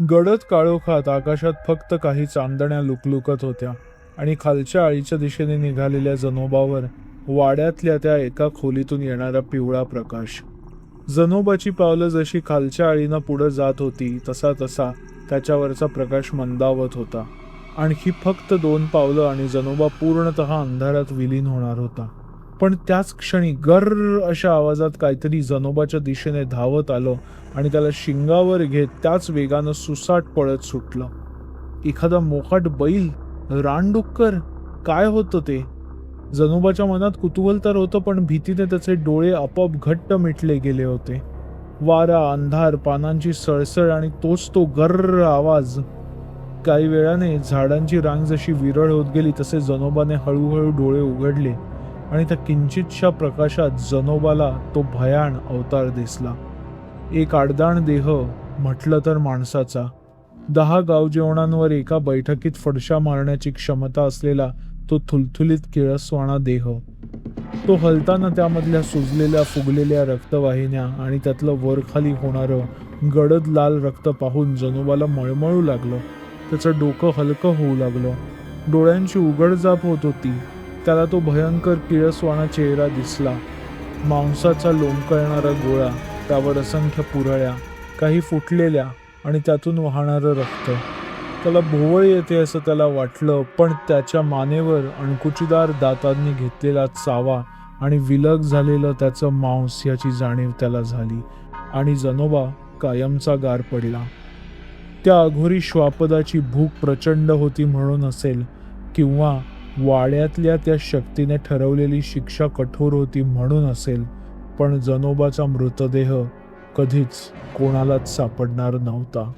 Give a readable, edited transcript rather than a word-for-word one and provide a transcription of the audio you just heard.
गडद काळोखात आकाशात फक्त काही चांदण्या लुकलुकत होत्या आणि खालच्या आळीच्या दिशेने निघालेल्या जनोबावर वाड्यातल्या त्या एका खोलीतून येणारा पिवळा प्रकाश. जनोबाची पावलं जशी खालच्या आळीनं पुढे जात होती तसा तसा त्याच्यावरचा प्रकाश मंदावत होता. आणखी फक्त 2 पावलं आणि जनोबा पूर्णतः अंधारात विलीन होणार होता. पण त्याच क्षणी गर्र अशा आवाजात काहीतरी जनोबाच्या दिशेने धावत आलं आणि त्याला शिंगावर घेत त्याच वेगानं सुसाट पळत सुटलं. एखादा मोकाट बैल, रानडुक्कर, काय होतं ते? जनोबाच्या मनात कुतूहल तर होतं, पण भीतीने त्याचे डोळे आपोआप घट्ट मिटले गेले होते. वारा, अंधार, पानांची सळसळ आणि तोच तो गर्र आवाज. काही वेळाने झाडांची रांग जशी विरळ होत गेली तसे जनोबाने हळूहळू डोळे उघडले आणि त्या किंचितशा प्रकाशात जनोबाला तो भयाण अवतार दिसला. एक आडदाण देह, म्हटलं तर माणसाचा. 10 गावजेवणांवर एका बैठकीत फडशा मारण्याची क्षमता असलेला तो थुलथुलीत किळसवाणा देह. तो हलताना त्यामधल्या सुजलेल्या फुगलेल्या रक्तवाहिन्या आणि त्यातलं वरखाली होणारं गडद लाल रक्त पाहून जनोबाला मळमळू लागलं. त्याचं डोकं हलकं होऊ लागलं. डोळ्यांची उघडझाप होत होती. त्याला तो भयंकर किळसवाणा चेहरा दिसला. मांसाचा लोंबकळणारा गोळा, त्यावर असंख्य पुरळ्या, काही फुटलेल्या आणि त्यातून वाहणारं रक्त. त्याला भोवळ येते असं त्याला वाटलं, पण त्याच्या मानेवर अणकुचीदार दातांनी घेतलेला चावा आणि विलग झालेलं त्याचं मांस याची जाणीव त्याला झाली आणि जनोबा कायमचा गार पडला. त्या अघोरी श्वापदाची भूक प्रचंड होती म्हणून असेल, किंवा वाड्यातल्या त्या शक्तीने ठरवलेली शिक्षा कठोर होती म्हणून असेल, पण जनोबाचा मृतदेह कधीच कोणालाच सापडणार नव्हता.